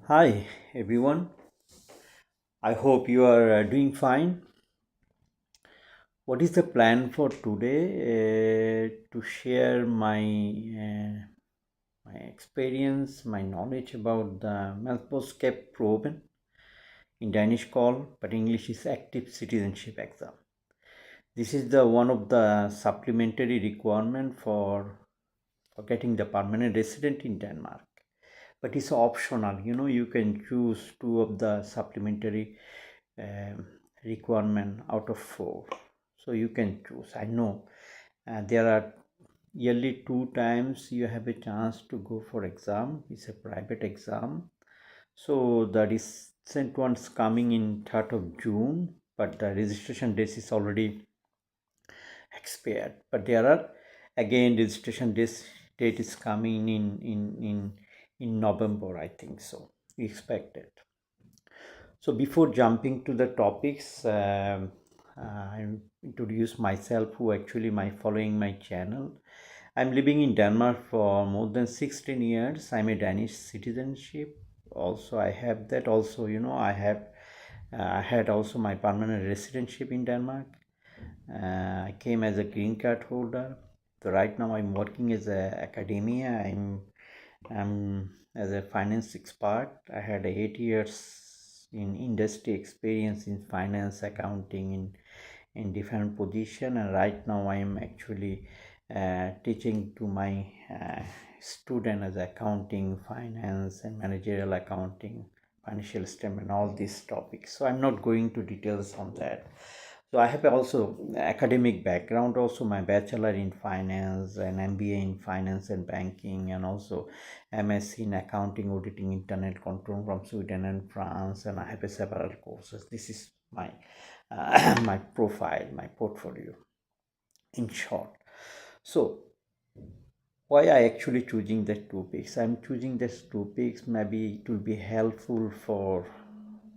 Hi everyone, I hope you are doing fine. What is the plan for today? To share my experience, my knowledge about the Medborgerskabsprøven, in Danish call, but English is active citizenship exam. This is the one of the supplementary requirement for getting the permanent resident in Denmark. But it's optional. You can choose two of the supplementary um, requirement out of four, so you can choose. I know there are yearly two times you have a chance to go for exam. It's a private exam, so the recent one's coming in 3rd of June, but the registration date is already expired. But there are again registration date is coming in November, I think so. We expect it. So before jumping to the topics, I introduce myself, who actually my following my channel. I'm living in Denmark for more than 16 years. I'm a Danish citizenship. Also, I have that. Also, I had also my permanent residency in Denmark. I came as a green card holder. So right now I'm working as a academia. I'm as a finance expert. I had 8 years in industry experience in finance, accounting, in different position, and right now I am actually teaching to my student as accounting, finance, and managerial accounting, financial statement, all these topics. So I'm not going to details on that. So I have also academic background, also my bachelor in finance and MBA in finance and banking, and also MSc in accounting, auditing, internet control from Sweden and France, and I have several courses. This is my my profile, my portfolio in short. So why I actually choosing the topics? I'm choosing these topics. Maybe it will be helpful for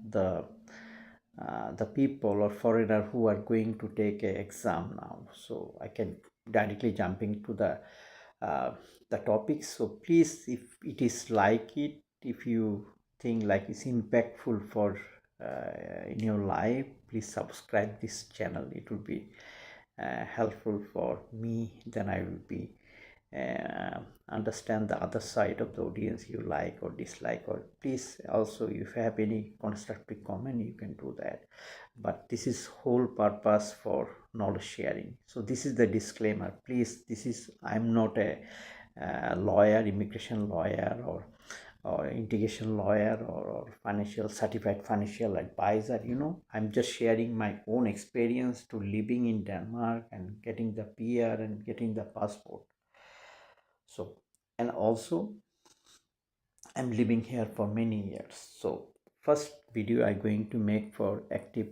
the the people or foreigner who are going to take an exam now. So I can directly jump into uh, the topics. So please, if it is like it, if you think like it's impactful for in your life, please subscribe this channel. It will be helpful for me. Then I will be uh, understand the other side of the audience, you like or dislike. Or please also, if you have any constructive comment, you can do that. But this is whole purpose for knowledge sharing. So this is the disclaimer. Please, this is, I'm not a lawyer, immigration lawyer, or integration lawyer, or financial certified financial advisor. I'm just sharing my own experience to living in Denmark and getting the PR and getting the passport. So, and also I'm living here for many years. So first video I'm going to make for active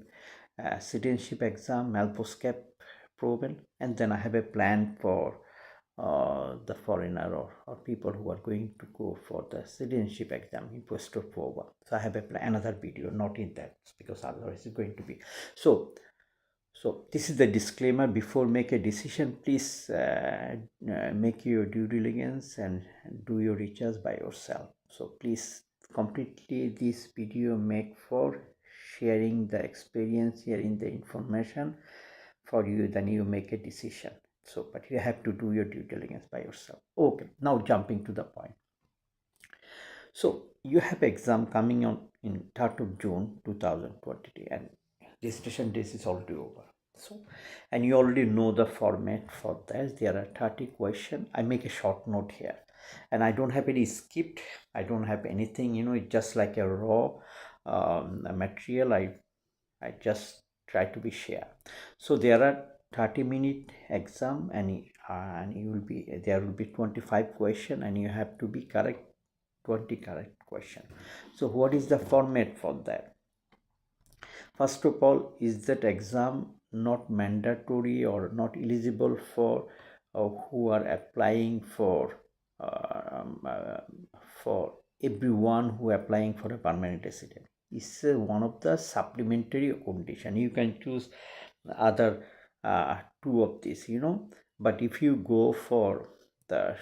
citizenship exam, Medborgerskabsprøven, and then I have a plan for the foreigner, or people who are going to go for the citizenship exam in Postopova. So I have a plan, another video, not in that, because otherwise it's going to be so this is the disclaimer. Before make a decision, please make your due diligence and do your research by yourself. So please completely this video make for sharing the experience, sharing the information for you, then you make a decision. So but you have to do your due diligence by yourself. Okay, now jumping to the point. So you have exam coming on in 3rd of June 2020, and registration days is already over. So, and you already know the format for that. There are 30 questions. I make a short note here, and I don't have any script. I don't have anything. It's just like a raw material. I just try to be share. So there are 30-minute exam, and you will be there will be 25 question, and you have to be correct 20 correct question. So what is the format for that? First of all, is that exam not mandatory or not eligible for who are applying for everyone who applying for a permanent resident? Is one of the supplementary condition. You can choose other two of these, but if you go for the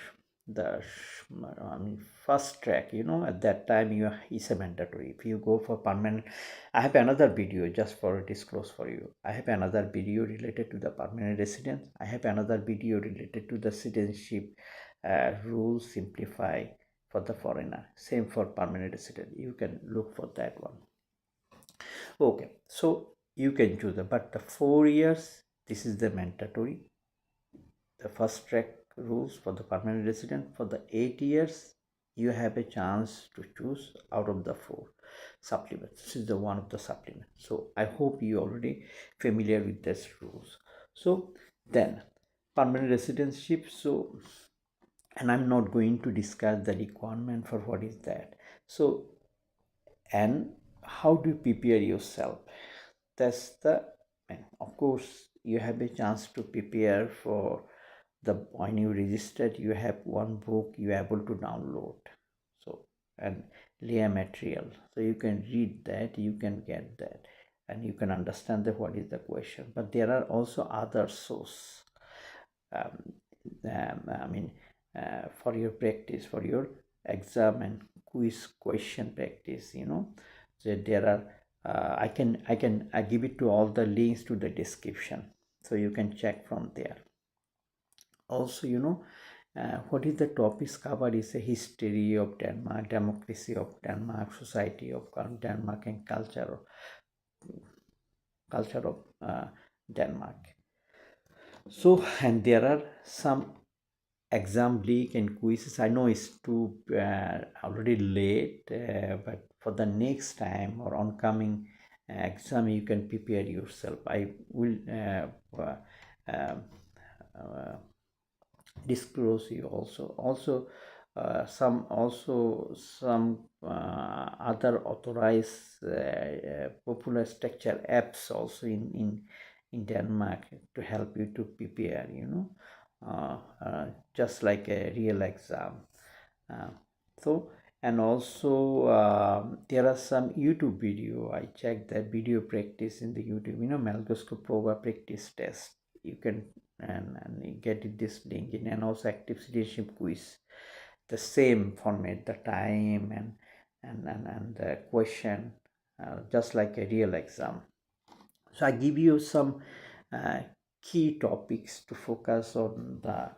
first track, at that time is a mandatory. If you go for permanent, I have another video, just for disclose for you, I have another video related to the permanent residence. I have another video related to the citizenship rules simplify for the foreigner. Same for permanent resident, you can look for that one. Okay, so you can choose but the 4 years, this is the mandatory, the first track rules for the permanent resident. For the 8 years, you have a chance to choose out of the 4 supplements. This is the one of the supplement. So I hope you already familiar with these rules. So then permanent residentship. So, and I'm not going to discuss the requirement for what is that. So, and how do you prepare yourself? That's the, of course, you have a chance to prepare for the, when you registered, you have one book you are able to download. So, and layer material, so you can read that, you can get that, and you can understand that what is the question. But there are also other source, for your practice, for your exam and quiz question practice, so there are I give it to all the links to the description, so you can check from there. Also, what is the topics covered is a history of Denmark, democracy of Denmark, society of Denmark, and culture of Denmark. So, and there are some exam leak and quizzes. I know it's too already late, but for the next time or oncoming exam, you can prepare yourself. I will disclose you also some other authorized popular structure apps also in Denmark to help you to prepare, just like a real exam. So, and also there are some YouTube video. I checked the video practice in the YouTube, Medborgerskabsprøven practice test. You can and get it, this link in, and also active citizenship quiz, the same format, the time and the question, just like a real exam. So I give you some key topics to focus on the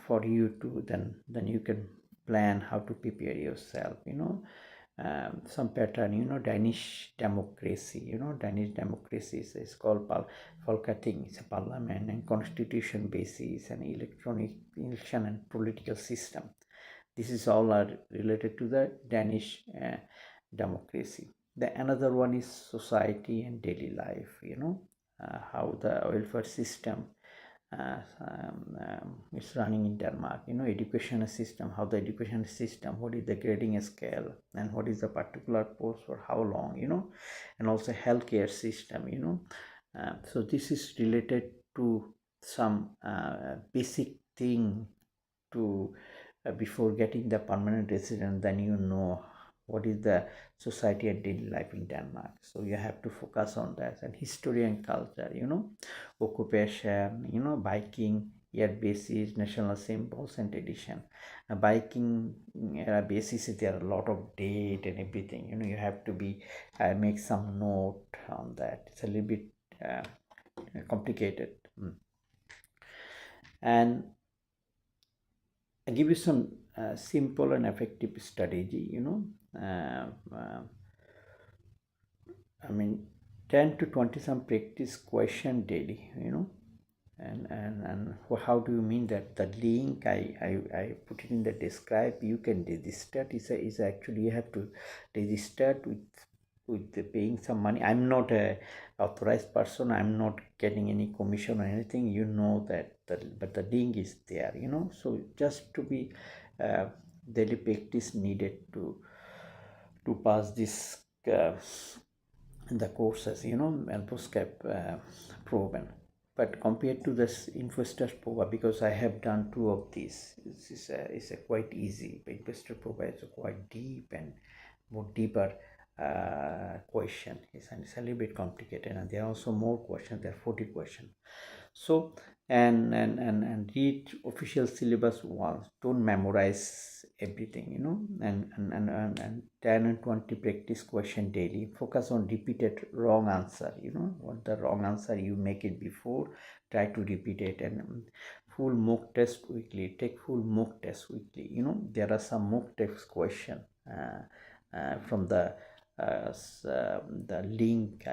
for you to then you can plan how to prepare yourself, some pattern, Danish democracy, Danish democracy is called Folketing, it's a parliament and constitution basis and electronic election and political system. This is all are related to the Danish democracy. The another one is society and daily life, how the welfare system is running in Denmark, education system, how the education system, what is the grading scale, and what is the particular post for how long, and also healthcare system, so this is related to some basic thing to before getting the permanent resident, then what is the society and daily life in Denmark. So you have to focus on that. And history and culture, occupation, biking, year basis, national symbols and tradition. Biking basis, there are a lot of date and everything, you have to be make some note on that. It's a little bit complicated. And I give you some simple and effective strategy, 10 to 20 some practice question daily, and how do you mean that? The link I put it in the describe. You can register. Is actually you have to register with the paying some money. I'm not a authorized person, I'm not getting any commission or anything, that but the link is there, so just to be daily practice needed to pass this the courses, Medborgerskabsprøven. But compared to this Medborgerskabsprøven, because I have done 2 of these, it's a quite easy. Medborgerskabsprøven is quite deep and more deeper question. It's a little bit complicated, and there are also more questions. There are 40 questions. So and read official syllabus once. Don't memorize everything, and 10 and 20 practice question daily. Focus on repeated wrong answer. What the wrong answer you make it before, try to repeat it. And full mock test weekly. Take full mock test weekly. There are some mock test question from the link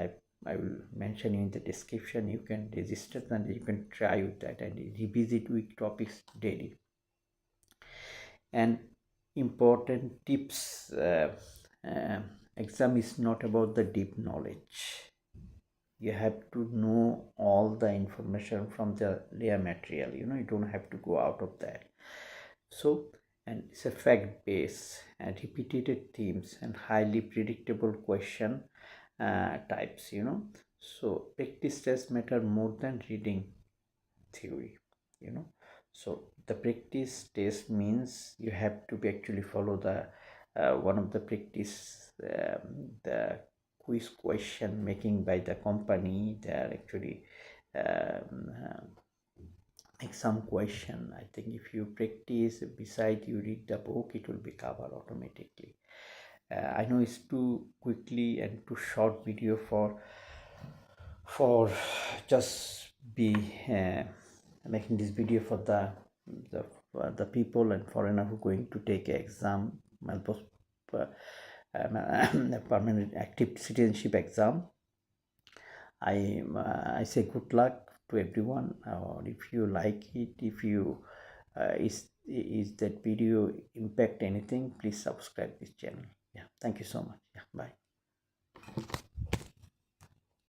I will mention in the description. You can register and you can try with that and revisit week topics daily. And important tips, exam is not about the deep knowledge. You have to know all the information from the layer material. You don't have to go out of that. So, and it's a fact based and repeated themes and highly predictable question types. So practice tests matter more than reading theory. So the practice test means you have to be actually follow the one of the practice, the quiz question making by the company. They are actually make some question. I think if you practice beside you read the book, it will be covered automatically. I know it's too quickly and too short video for just be making this video for the people and foreigner who are going to take exam, permanent active citizenship exam. I say good luck to everyone. Or if you like it, if you is that video impact anything, please subscribe this channel. Yeah, thank you so much. Yeah, bye.